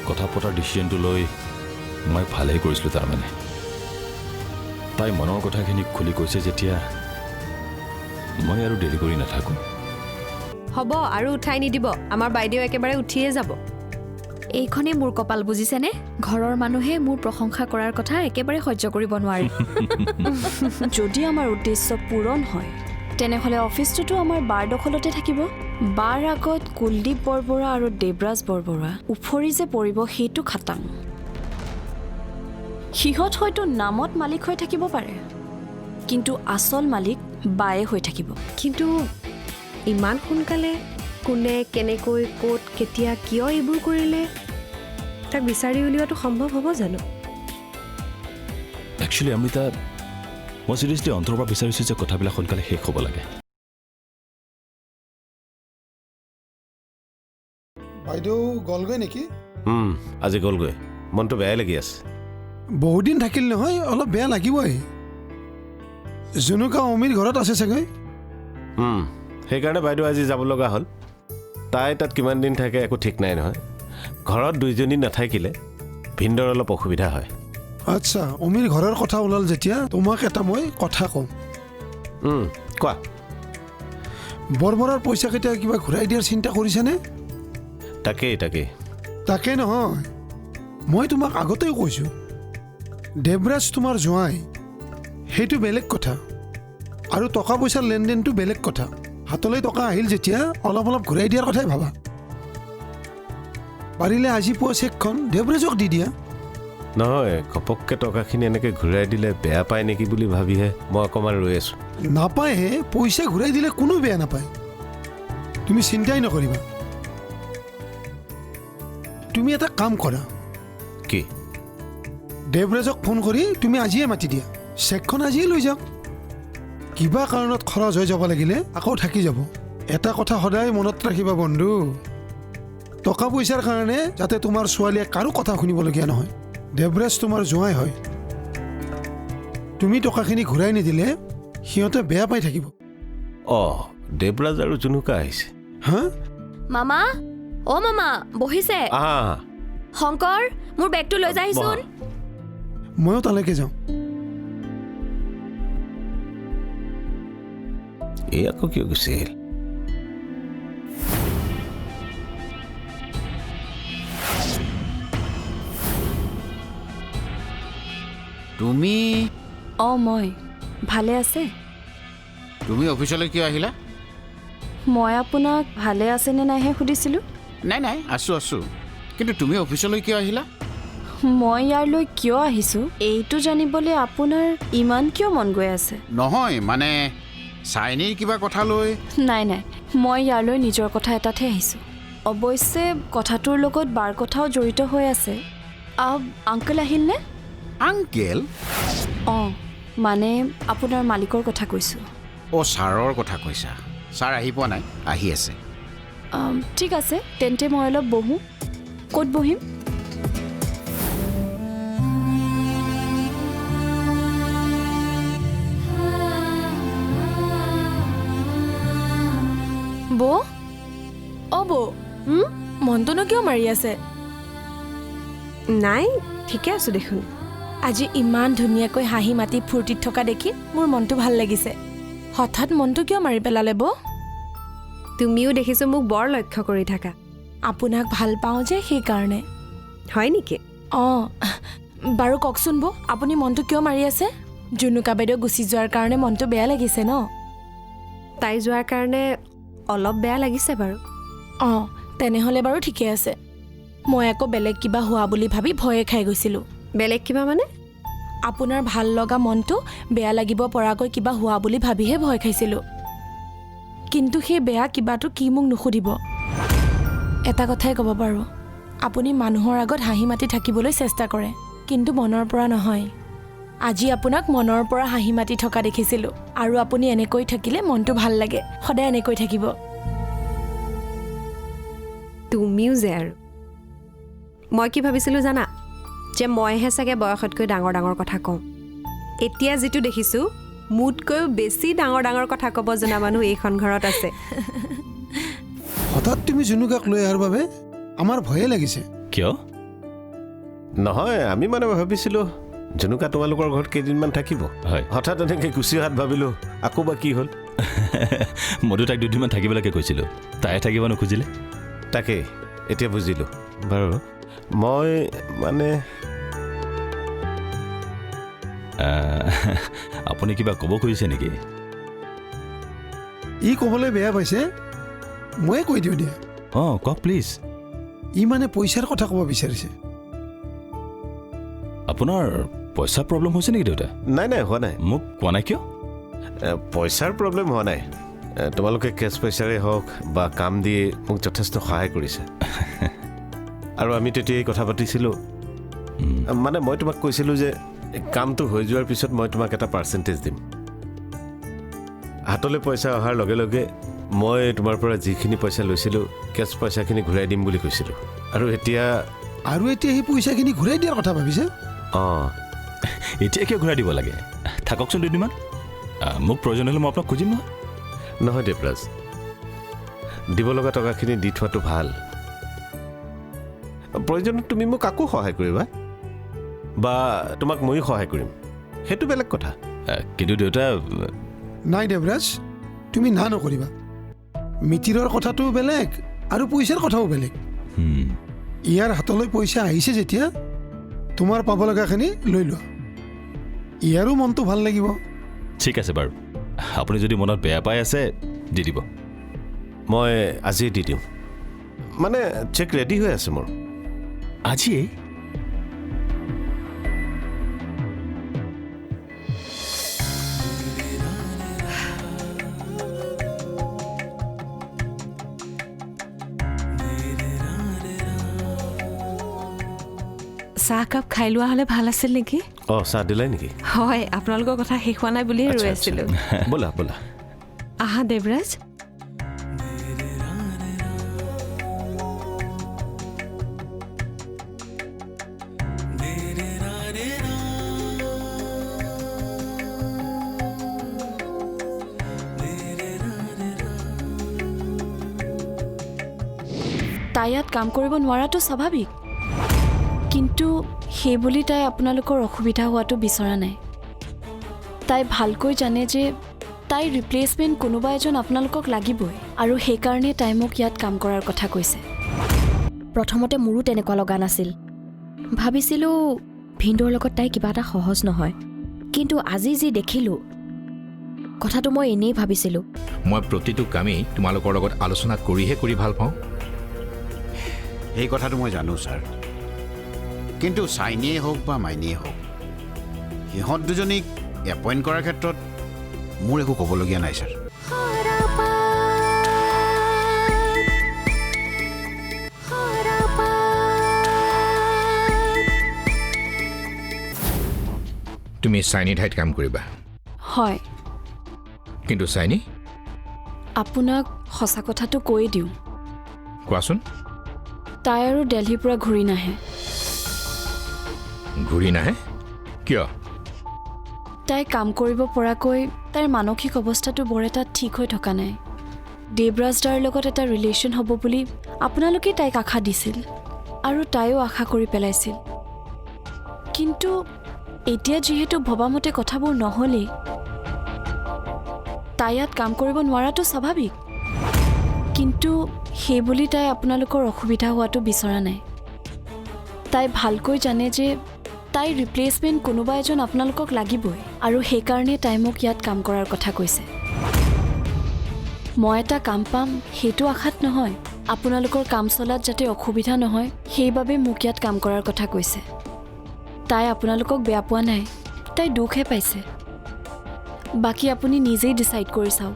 কথা পতাৰ ডিচিশ্যনটো লৈ মই ভালেই কৰিছিলোঁ। তাৰমানে তাই মনৰ কথাখিনি খুলি কৈছে যেতিয়া মই আৰু দেৰি কৰি নাথাকোঁ। হ'ব আৰু উঠাই নিদিব, আমাৰ বাইদেউ একেবাৰে উঠিয়ে যাব। এইখনেই মোৰ কপাল বুজিছেনে? ঘৰৰ মানুহে মোৰ প্ৰশংসা কৰাৰ কথা একেবাৰে সহ্য কৰিব নোৱাৰে। যদি আমাৰ উদ্দেশ্য পূৰণ হয় তেনেহ'লে অফিচটোতো আমাৰ বাৰ দখলতে থাকিব। বাৰ আগত কুলদীপ বৰবৰা আৰু দেৱৰাজ বৰবৰা উফৰি যে পৰিব সেইটো খাটাং। সিহঁত হয়তো নামত মালিক হৈ থাকিব পাৰে, কিন্তু আচল মালিক বায়ে হৈ থাকিব। কিন্তু ইমান সোনকালে কোনে কেনেকৈ ক'ত কেতিয়া কিয় এইবোৰ কৰিলে তাক বিচাৰি উলিওৱাটো সম্ভৱ হ'ব জানো? একচুৱেলি অমৃতা, মই চিৰিয়াছলি অন্তৰৰ পৰা বিচাৰিছোঁ যে কথাবিলাক সোনকালে শেষ হ'ব লাগে। বাইদেউ গ'লগৈ নেকি? আজি গ'লগৈ, মনটো বেয়াই লাগি আছে। বহুত দিন থাকিল নহয়, অলপ বেয়া লাগিবই। জুনুকা অমিৰ ঘৰত আছে চাগৈ। সেইকাৰণে বাইদেউ আজি যাব লগা হ'ল। তাই তাত কিমান দিন থাকে একো ঠিক নাই নহয়। ঘৰত দুইজনী নাথাকিলে ভিনদৰ অলপ অসুবিধা হয়। আচ্ছা, অমিৰ ঘৰৰ কথা ওলাল যেতিয়া তোমাক এটা মই কথা কওঁ। কোৱা। বৰবৰাৰ পইচাকেইটা কিবা ঘূৰাই দিয়াৰ চিন্তা কৰিছানে? তাকেই তাকে নহয়, মই তোমাক আগতেও কৈছোঁ, দেৱৰাজ তোমাৰ জোঁৱাই, সেইটো বেলেগ কথা, আৰু টকা পইচাৰ লেনদেনটো বেলেগ কথা। হাতলৈ টকা আহিল যেতিয়া অলপ অলপ ঘূৰাই দিয়াৰ কথাই ভাবা। পাৰিলে আজি পোৱা চেকখন দেৱৰাজক দি দিয়া। নহয়, ঘপককৈ টকাখিনি এনেকৈ ঘূৰাই দিলে বেয়া পায় নেকি বুলি ভাবিহে মই অকণমান ৰৈ আছোঁ। নাপায়হে, পইচা ঘূৰাই দিলে কোনো বেয়া নাপায়, তুমি চিন্তাই নকৰিবা। তুমি এটা কাম কৰা। কি? দেৱৰাজক ফোন কৰি তুমি আজিয়ে মাতি দিয়া, চেকখন আজিয়ে লৈ যাওক। কিবা কাৰণত খৰচ হৈ যাব লাগিলে আকৌ থাকি যাব। এটা কথা সদায় মনত ৰাখিবা বন্ধু, টকা পইচাৰ কাৰণে যাতে তোমাৰ ছোৱালীয়ে কাৰো কথা শুনিবলগীয়া নহয়। দেৱৰাজ তোমাৰ জোঁৱাই হয়, তুমি টকাখিনি ঘূৰাই নিদিলে সিহঁতে বেয়া পাই থাকিব। দেৱৰাজ আৰু জুনুকা আহিছে। হা? মামা, অ' মামা বহিছে। শংকৰ, মোৰ বেগটো লৈ যাহিচোন। ময়ো তালৈকে যাওঁ। এই আকৌ কিয় গুচি আহিল? তুমি? মই ভালে আছে? তুমি অফিচলৈ কিয় আহিলা? মই আপোনাক ভালে আছেনে নাইহে সুধিছিলোঁ। নাই আছোঁ, কিন্তু তুমি অফিচলৈ কিয় আহিলা? মই ইয়ালৈ কিয় আহিছোঁ এইটো জানিবলৈ আপোনাৰ ইমান কিয় মন গৈ আছে? নহয়, মানে চাইনিৰ কিবা কথা লৈ? নাই, মই ইয়ালৈ নিজৰ কথা এটাতহে আহিছোঁ। অৱশ্যে কথাটোৰ লগত বাৰ কথাও জড়িত হৈ আছে। আংকল আহিলনে? আংকেল? মানে আপোনাৰ মালিকৰ কথা কৈছোঁ। ছাৰৰ কথা কৈছা? ছাৰ আহি পোৱা নাই, আহি আছে। ঠিক আছে, তেন্তে মই অলপ বহোঁ। ক'ত বহিম? বৌ, বৌ, মনটোনো কিয় মাৰি আছে? নাই, ঠিকে আছোঁ দেখোন। আজি ইমান ধুনীয়াকৈ হাঁহি মাতি ফূৰ্তিত থকা দেখি মোৰ মনটো ভাল লাগিছে। হঠাৎ মনটো কিয় মাৰি পেলালে বৌ? তুমিও দেখিছোঁ মোক বৰ লক্ষ্য কৰি থাকা। আপোনাক ভাল পাওঁ যে সেইকাৰণে। হয় নেকি? বাৰু কওকচোন বৌ, আপুনি মনটো কিয় মাৰি আছে? জুনুকা বাইদেউ গুচি যোৱাৰ কাৰণে মনটো বেয়া লাগিছে ন? তাই যোৱাৰ কাৰণে অলপ বেয়া লাগিছে বাৰু। তেনেহ'লে বাৰু ঠিকে আছে। মই আকৌ বেলেগ কিবা হোৱা বুলি ভাবি ভয়ে খাই গৈছিলোঁ। বেলেগ কিবা মানে? আপোনাৰ ভাল লগা মনটো বেয়া লাগিব পৰাকৈ কিবা হোৱা বুলি ভাবিহে ভয় খাইছিলোঁ। কিন্তু সেই বেয়া কিবাটো কি মোক নুসুধিব। এটা কথাই ক'ব পাৰোঁ, আপুনি মানুহৰ আগত হাঁহি মাতি থাকিবলৈ চেষ্টা কৰে, কিন্তু মনৰ পৰা নহয়। আজি আপোনাক মনৰ পৰা হাঁহি মাতি থকা দেখিছিলোঁ, আৰু আপুনি এনেকৈ থাকিলে মনটো ভাল লাগে। সদায় এনেকৈ থাকিব। তুমিও যে আৰু। মই কি ভাবিছিলোঁ জানা? যে মইহে চাগে বয়সতকৈ ডাঙৰ ডাঙৰ কথা কওঁ। এতিয়া যিটো দেখিছোঁ, মোতকৈও বেছি ডাঙৰ ডাঙৰ কথা ক'ব জনা মানুহ এইখন ঘৰত আছে। হঠাৎ তুমি জুনুকাক লৈ অহাৰ বাবে আমাৰ ভয়ে লাগিছে। কিয়? নহয় আমি মানে ভাবিছিলোঁ জনুকা তোমালোকৰ ঘৰত কেইদিনমান থাকিব হয়। হঠাৎ এনেকৈ গুচি অহাত ভাবিলোঁ আকৌ বা কি হ'ল মইতো তাক দুদিনমান থাকিবলৈকে কৈছিলোঁ, তাই থাকিব নোখুজিলে। তাকেই এতিয়া বুজিলোঁ। বাৰু মই মানে আপুনি কিবা ক'ব খুজিছে নেকি? ই ক'বলৈ বেয়া পাইছে, ময়ে কৈ দিওঁ দিয়া। অঁ কওক প্লিজ। ই মানে পইচাৰ কথা ক'ব বিচাৰিছে। আপোনাৰ পইচা প্ৰব্লেম হৈছে নেকি দেউতা? নাই নাই হোৱা নাই। মোক কোৱা নাই কিয়? পইচাৰ প্ৰব্লেম হোৱা নাই। তোমালোকে কেছ পইচাৰে হওক বা কাম দি মোক যথেষ্ট সহায় কৰিছে। আৰু আমি তেতিয়াই কথা পাতিছিলোঁ, মানে মই তোমাক কৈছিলোঁ যে কামটো হৈ যোৱাৰ পিছত মই তোমাক এটা পাৰ্চেণ্টেজ দিম। হাতলৈ পইচা অহাৰ লগে লগে মই তোমাৰ পৰা যিখিনি পইচা লৈছিলোঁ কেছ পইচাখিনি ঘূৰাই দিম বুলি কৈছিলোঁ। আৰু এতিয়া সেই পইচাখিনি ঘূৰাই দিয়াৰ কথা ভাবিছে? অঁ এতিয়া কিয় ঘূৰাই দিব লাগে? থাককচোন দুদিনমান, মোক প্ৰয়োজন হ'লে মই আপোনাক খুজিম নহয়। নহয় দেৱৰাজ, দিব লগা টকাখিনি দি থোৱাটো ভাল। প্ৰয়োজনত তুমি মোক আকৌ সহায় কৰিবা বা তোমাক ময়ো সহায় কৰিম, সেইটো বেলেগ কথা। কিন্তু দেউতা নাই দেৱৰাজ, তুমি না নকৰিবা। মিতিৰৰ কথাটো বেলেগ আৰু পইচাৰ কথাও বেলেগ। ইয়াৰ হাতলৈ পইচা আহিছে যেতিয়া তোমাৰ পাব লগাখিনি লৈ লোৱা, ইয়াৰো মনটো ভাল লাগিব। ঠিক আছে বাৰু, আপুনি যদি মনত বেয়া পাই আছে দি দিব। মই আজিয়ে দি দিওঁ, মানে চেক ৰেডি হৈ আছে মোৰ। আজিয়েই? চাহকাপ খাই লোৱা হ'লে ভাল আছিল নেকি? অঁ চাহ দিলাই নেকি? হয়, আপোনালোকৰ কথা শেষ হোৱা নাই বুলিয়ে ৰৈ আছিলোঁ। ব'লা ব'লা। আহা দেৱৰাজ। তাই ইয়াত কাম কৰিব নোৱাৰাটো স্বাভাৱিক, কিন্তু সেই বুলি তাই আপোনালোকৰ অসুবিধা হোৱাটো বিচৰা নাই। তাই ভালকৈ জানে যে তাইৰ ৰিপ্লেচমেণ্ট কোনোবা এজন আপোনালোকক লাগিবই, আৰু সেইকাৰণে তাই মোক ইয়াত কাম কৰাৰ কথা কৈছে। প্ৰথমতে মোৰো তেনেকুৱা লগা নাছিল, ভাবিছিলোঁ ভিন্দৰ লগত তাই কিবা এটা সহজ নহয়। কিন্তু আজি যি দেখিলোঁ, কথাটো মই এনেই ভাবিছিলোঁ। মই প্ৰতিটো কামেই তোমালোকৰ লগত আলোচনা কৰিহে কৰি ভাল পাওঁ। সেই কথাটো মই জানো ছাৰ, কিন্তু চাইনিয়ে হওক বা মাইনিয়ে হওক, সিহঁত দুজনীক এপইণ্ট কৰাৰ ক্ষেত্ৰত মোৰ একো ক'বলগীয়া নাই ছাৰ। তুমি চাইনি ঠাইত কাম কৰিবা, হয়। কিন্তু চাইনি আপোনাক সঁচা কথাটো কৈ দিওঁ, কোৱাচোন। তাই আৰু দিল্লীৰ পৰা ঘূৰি নাহে। ঘূৰি নাহে কিয়? তাই কাম কৰিব পৰাকৈ তাইৰ মানসিক অৱস্থাটো বৰ এটা ঠিক হৈ থকা নাই। দেৱৰাজ দাৰ লগত এটা ৰিলেশ্যন হ'ব বুলি আপোনালোকেই তাইক আশা দিছিল, আৰু তাইও আশা কৰি পেলাইছিল। কিন্তু এতিয়া যিহেতু ভবামতে কথাবোৰ নহ'লেই, তাই ইয়াত কাম কৰিব নোৱাৰাটো স্বাভাৱিক, কিন্তু সেই বুলি তাই আপোনালোকৰ অসুবিধা হোৱাটো বিচৰা নাই। তাই ভালকৈ জানে যে তাইৰ ৰিপ্লেচমেণ্ট কোনোবা এজন আপোনালোকক লাগিবই, আৰু সেইকাৰণে তাই মোক ইয়াত কাম কৰাৰ কথা কৈছে। মই এটা কাম পাম সেইটো আশাত নহয়, আপোনালোকৰ কাম চলাত যাতে অসুবিধা নহয় সেইবাবে মোক ইয়াত কাম কৰাৰ কথা কৈছে। তাই আপোনালোকক বেয়া পোৱা নাই, তাই দুখহে পাইছে। বাকী আপুনি নিজেই ডিচাইড কৰি চাওক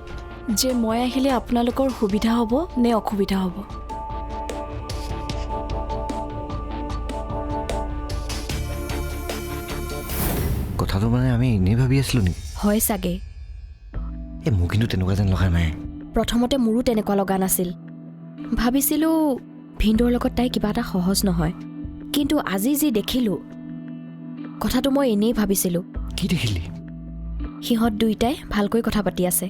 যে মই আহিলে আপোনালোকৰ সুবিধা হ'ব নে অসুবিধা হ'ব। কথাটো মানে আমি এনেই ভাবি আছিলোঁ নেকি? হয় চাগে। মোৰ কিন্তু তেনেকুৱা যেন লগা নাই। প্ৰথমতে মোৰো তেনেকুৱা লগা নাছিল, ভাবিছিলোঁ ভিন্দৰ লগত তাই কিবা এটা সহজ নহয়। কিন্তু আজি যি দেখিলোঁ, কথাটো মই এনেই ভাবিছিলোঁ। কি দেখিলি? সিহঁত দুয়োটাই ভালকৈ কথা পাতি আছে।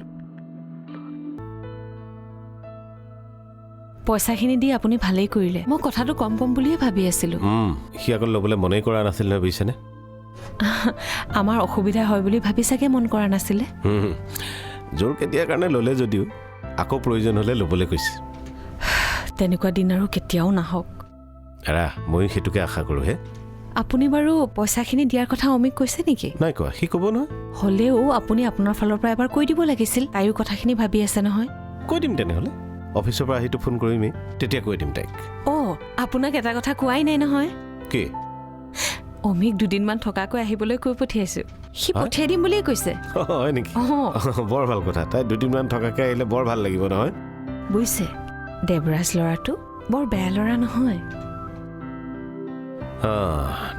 পইচাখিনি দি আপুনি ভালেই কৰিলে মই কথাটো কম বুলিয়ে ভাবি আছিলোঁ সি আকৌ ল'বলৈ মনেই কৰা নাছিল নহয় বুজিছেনে আমাৰ অসুবিধা হয় বুলি ভাবি চাগে মন কৰা নাছিলে জোৰ কেতিয়াৰ কাৰণে ল'লে যদিও আকৌ প্ৰয়োজন হ'লে ল'বলৈ কৈছে তেনেকুৱা দিন আৰু কেতিয়াও নাহক এৰা মই সেইটোকে আশা কৰোঁ হে আপুনি বাৰু পইচাখিনি দিয়াৰ কথা অমিক কৈছে নেকি নাই কোৱা সি ক'ব নহয় হ'লেও আপুনি আপোনাৰ ফালৰ পৰা এবাৰ কৈ দিব লাগিছিল তাইও কথাখিনি ভাবি আছে নহয় কৈ দিম তেনেহ'লে অফিচৰ পৰা আহিটো ফোন কৰিমেই তেতিয়া কৈ দিম তাইক আপোনাক এটা কথা কোৱাই নাই নহয় কি অমিক দুদিনমান থকাকৈ আহিবলৈ কৈ পঠিয়াইছোঁ সি পঠিয়াই দিম বুলিয়ে কৈছে হয় নেকি বৰ ভাল কথা তাই দুদিনমান থকাকৈ আহিলে বৰ ভাল লাগিব নহয় বুজিছে দেৱৰাজ ল'ৰাটো বৰ বেয়া ল'ৰা নহয়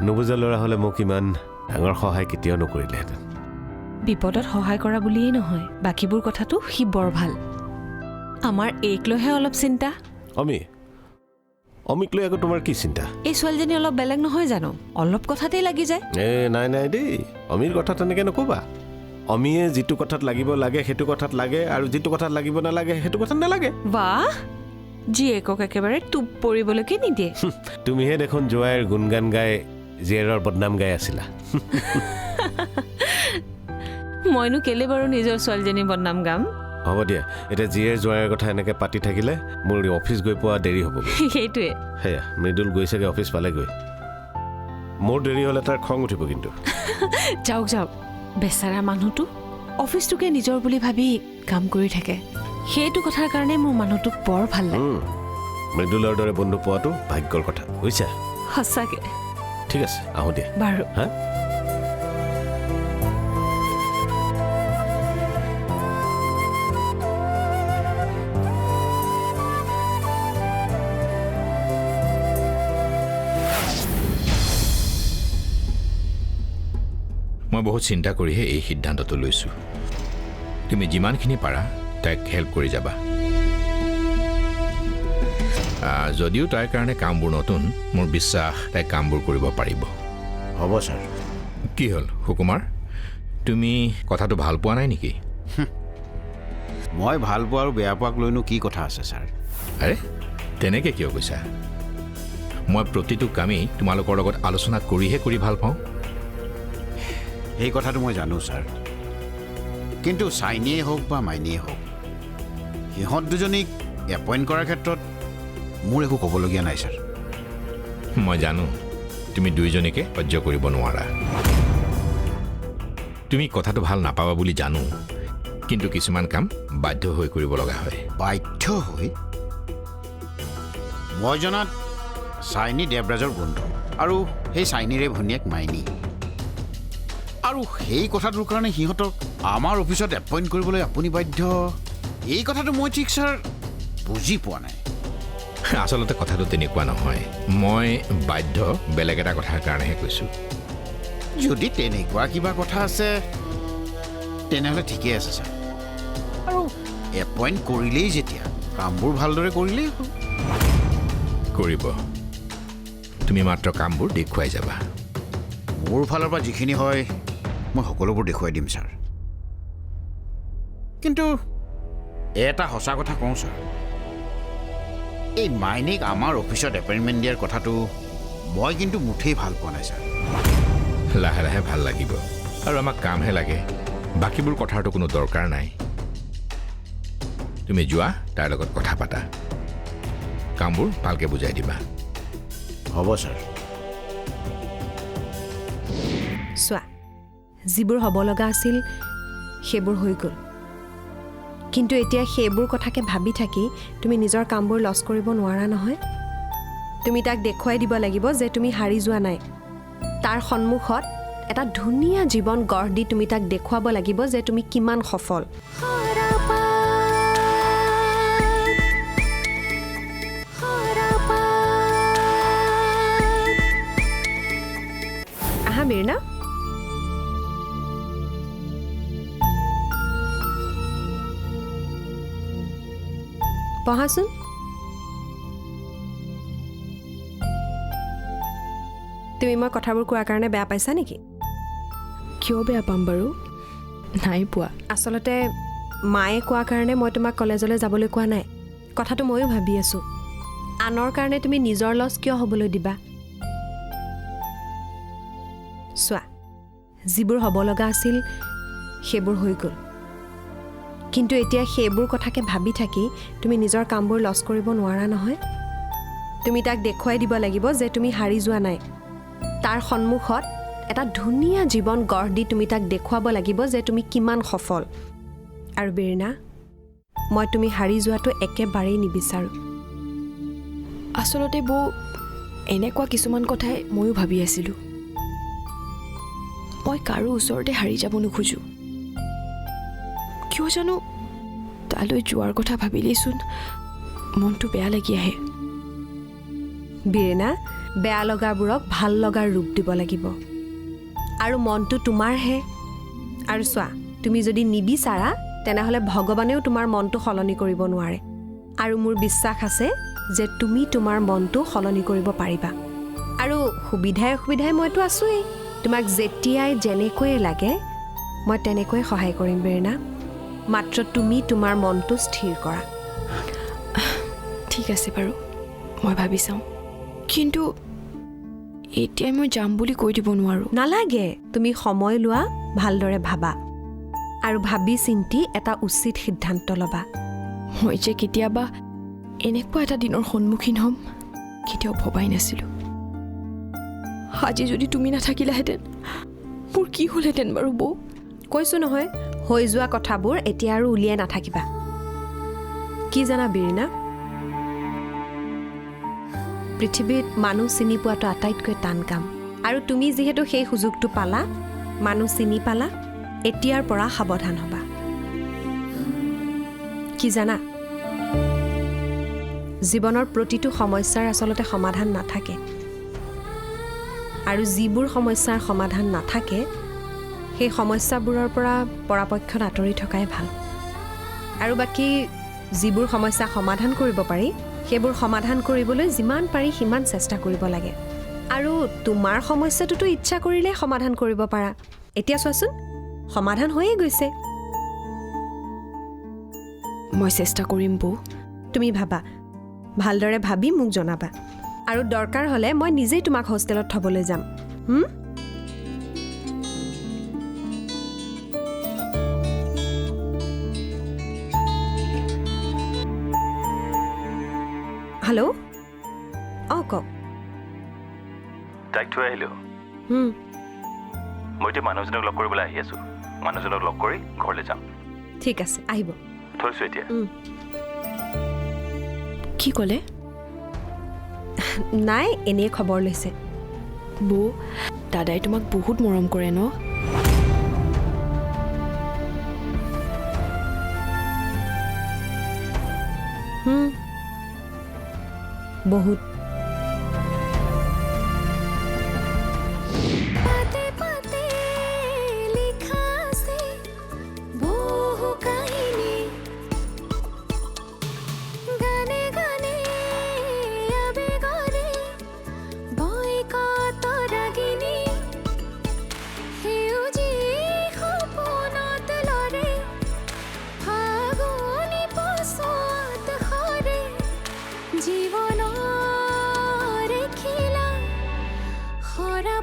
নুবুজা ল'ৰা হ'লে মোক ইমান ডাঙৰ সহায় কেতিয়াও নকৰিলেহেঁতেন বিপদত সহায় কৰা বুলিয়েই নহয় বাকীবোৰ কথাটো সি বৰ ভাল আমাৰ এইক লৈহে অলপ চিন্তা অমিক লৈ আকৌ তোমাৰ কি চিন্তা এই ছোৱালীজনী অলপ বেলেগ নহয় জানো অলপ কথাতেই লাগি যায় নাই দেই অমিৰ কথা তেনেকৈ নক'বা অমিয়ে যিটো কথাত লাগিব লাগে সেইটো কথাত লাগে আৰু যিটো কথাত লাগিব নালাগে সেইটো কথাত নালাগে বাহ জীয়েকক একেবাৰে টোপ পৰিবলৈকে নিদিয়ে তুমিহে দেখোন জোৱাইৰ গুণগান গাই জীয়েৰৰ বদনাম গাই আছিলা মইনো কেলে বাৰু নিজৰ ছোৱালীজনী বদনাম গাম হ'ব দিয়া এতিয়া জীয়েৰ জোৱাইৰ কথা এনেকৈ পাতি থাকিলে মোৰ অফিচ গৈ পোৱা দেৰি হ'ব সেইটোৱে সেয়া মৃদুল গৈছেগৈ অফিচ পালেগৈ মোৰ দেৰি হ'লে তাৰ খং উঠিব কিন্তু যাওক বেচাৰা মানুহটো অফিচটোকে নিজৰ বুলি ভাবি কাম কৰি থাকে সেইটো কথাৰ কাৰণে মোৰ মানুহটোক বৰ ভাল লাগে মৃদুলৰ দৰে বন্ধু পোৱাটো ভাগ্যৰ কথা বুজিছা সঁচাকে ঠিক আছে আহোঁ দিয়া বাৰু হা মই বহুত চিন্তা কৰিহে এই সিদ্ধান্তটো লৈছোঁ তুমি যিমানখিনি পাৰা তাইক হেল্প কৰি যাবা যদিও তাইৰ কাৰণে কামবোৰ নতুন মোৰ বিশ্বাস তাই কামবোৰ কৰিব পাৰিব হ'ব ছাৰ কি হ'ল সুকুমাৰ তুমি কথাটো ভাল পোৱা নাই নেকি মই ভাল পোৱা আৰু বেয়া পোৱাক লৈনো কি কথা আছে ছাৰ আৰে তেনেকৈ কিয় কৈছা মই প্ৰতিটো কামেই তোমালোকৰ লগত আলোচনা কৰিহে কৰি ভাল পাওঁ সেই কথাটো মই জানো ছাৰ কিন্তু চাইনিয়ে হওক বা মাইনিয়ে হওক সিহঁত দুজনীক এপইণ্ট কৰাৰ ক্ষেত্ৰত মোৰ একো ক'বলগীয়া নাই ছাৰ মই জানো তুমি দুইজনীকে সহ্য কৰিব নোৱাৰা তুমি কথাটো ভাল নাপাবা বুলি জানো কিন্তু কিছুমান কাম বাধ্য হৈ কৰিব লগা হয় বাধ্য হৈ মই জনাত চাইনি দেৱৰাজৰ বন্ধু আৰু সেই চাইনিৰে ভনীয়েক মাইনী আৰু সেই কথাটোৰ কাৰণে সিহঁতক আমাৰ অফিচত এপইণ্ট কৰিবলৈ আপুনি বাধ্য এই কথাটো মই ঠিক ছাৰ বুজি পোৱা নাই আচলতে কথাটো তেনেকুৱা নহয় মই বাধ্য বেলেগ এটা কথাৰ কাৰণেহে কৈছোঁ যদি তেনেকুৱা কিবা কথা আছে তেনেহ'লে ঠিকেই আছে ছাৰ আৰু এপইণ্ট কৰিলেই যেতিয়া কামবোৰ ভালদৰে কৰিলেই হ'ল কৰিব তুমি মাত্ৰ কামবোৰ দেখুৱাই যাবা মোৰ ফালৰ পৰা যিখিনি হয় মই সকলোবোৰ দেখুৱাই দিম ছাৰ কিন্তু এটা সঁচা কথা কওঁ ছাৰ এই মাইনীক আমাৰ অফিচত এপইণ্টমেণ্ট দিয়াৰ কথাটো মই কিন্তু মুঠেই ভাল পোৱা নাই ছাৰ লাহে লাহে ভাল লাগিব আৰু আমাক কামহে লাগে বাকীবোৰ কথাৰতো কোনো দৰকাৰ নাই তুমি যোৱা তাৰ লগত কথা পাতা কামবোৰ ভালকৈ বুজাই দিবা হ'ব ছাৰ চোৱা যিবোৰ হ'ব লগা আছিল সেইবোৰ হৈ গ'ল কিন্তু এতিয়া সেইবোৰ কথাকে ভাবি থাকি তুমি নিজৰ কামবোৰ লছ কৰিব নোৱাৰা নহয় তুমি তাক দেখুৱাই দিব লাগিব যে তুমি হাৰি যোৱা নাই তাৰ সন্মুখত এটা ধুনীয়া জীৱন গঢ় দি তুমি তাক দেখুৱাব লাগিব যে তুমি কিমান সফল আহা মীৰ্ণা পঢ়াচোন তুমি মই কথাবোৰ কোৱাৰ কাৰণে বেয়া পাইছা নেকি কিয় বেয়া পাম বাৰু নাই পোৱা আচলতে মায়ে কোৱাৰ কাৰণে মই তোমাক কলেজলৈ যাবলৈ কোৱা নাই কথাটো ময়ো ভাবি আছোঁ আনৰ কাৰণে তুমি নিজৰ লছ কিয় হ'বলৈ দিবা চোৱা যিবোৰ হ'ব লগা আছিল সেইবোৰ হৈ গ'ল কিন্তু এতিয়া সেইবোৰ কথাকে ভাবি থাকি তুমি নিজৰ কামবোৰ লছ কৰিব নোৱাৰা নহয় তুমি তাক দেখুৱাই দিব লাগিব যে তুমি হাৰি যোৱা নাই তাৰ সন্মুখত এটা ধুনীয়া জীৱন গঢ় দি তুমি তাক দেখুৱাব লাগিব যে তুমি কিমান সফল আৰু বীৰণা মই তুমি হাৰি যোৱাটো একেবাৰেই নিবিচাৰোঁ আচলতে বৌ এনেকুৱা কিছুমান কথাই ময়ো ভাবি আছিলোঁ মই কাৰো ওচৰতে হাৰি যাব নোখোজোঁ কিয় জানো তালৈ যোৱাৰ কথা ভাবিলেইচোন মনটো বেয়া লাগি আহে বীৰেণা বেয়া লগাবোৰক ভাল লগাৰ ৰূপ দিব লাগিব আৰু মনটো তোমাৰহে আৰু চোৱা তুমি যদি নিবিচাৰা তেনেহ'লে ভগৱানেও তোমাৰ মনটো সলনি কৰিব নোৱাৰে আৰু মোৰ বিশ্বাস আছে যে তুমি তোমাৰ মনটো সলনি কৰিব পাৰিবা আৰু সুবিধাই অসুবিধাই মইতো আছোৱেই তোমাক যেতিয়াই যেনেকৈয়ে লাগে মই তেনেকৈ সহায় কৰিম বীৰেণা মাত্ৰ তুমি তোমাৰ মনটো স্থিৰ কৰা ঠিক আছে বাৰু মই ভাবি চাওঁ কিন্তু এতিয়াই মই যাম বুলি কৈ দিব নোৱাৰোঁ নালাগে তুমি সময় লোৱা ভালদৰে ভাবা আৰু ভাবি চিন্তি এটা উচিত সিদ্ধান্ত ল'বা মই যে কেতিয়াবা এনেকুৱা এটা দিনৰ সন্মুখীন হ'ম কেতিয়াও ভবাই নাছিলোঁ আজি যদি তুমি নাথাকিলাহেঁতেন মোৰ কি হ'লহেঁতেন বাৰু বৌ কৈছোঁ নহয় হৈ যোৱা কথাবোৰ এতিয়া আৰু উলিয়াই নাথাকিবা কি জানা বীৰেণা পৃথিৱীত মানুহ চিনি পোৱাটো আটাইতকৈ টান কাম আৰু তুমি যিহেতু সেই সুযোগটো পালা মানুহ চিনি পালা এতিয়াৰ পৰা সাৱধান হ'বা কি জানা জীৱনৰ প্ৰতিটো সমস্যাৰ আচলতে সমাধান নাথাকে আৰু যিবোৰ সমস্যাৰ সমাধান নাথাকে সেই সমস্যাবোৰৰ পৰা পৰাপক্ষত আঁতৰি থকাই ভাল আৰু বাকী যিবোৰ সমস্যা সমাধান কৰিব পাৰি সেইবোৰ সমাধান কৰিবলৈ যিমান পাৰি সিমান চেষ্টা কৰিব লাগে আৰু তোমাৰ সমস্যাটোতো ইচ্ছা কৰিলে সমাধান কৰিব পাৰা এতিয়া চোৱাচোন সমাধান হৈয়ে গৈছে মই চেষ্টা কৰিম বৌ তুমি ভাবা ভালদৰে ভাবি মোক জনাবা আৰু দৰকাৰ হ'লে মই নিজেই তোমাক হোষ্টেলত থ'বলৈ যাম হেল্ল' অঁ কওক তাইক থৈ আহিলোঁ মই এতিয়া মানুহজনক লগ কৰিবলৈ আহি আছোঁ মানুহজনক লগ কৰি ঘৰলৈ যাম ঠিক আছে আহিব থৈছোঁ এতিয়া কি ক'লে নাই এনেই খবৰ লৈছে বৌ দাদাই তোমাক বহুত মৰম কৰে ন বহুত জীবনৰ খিলা খৰা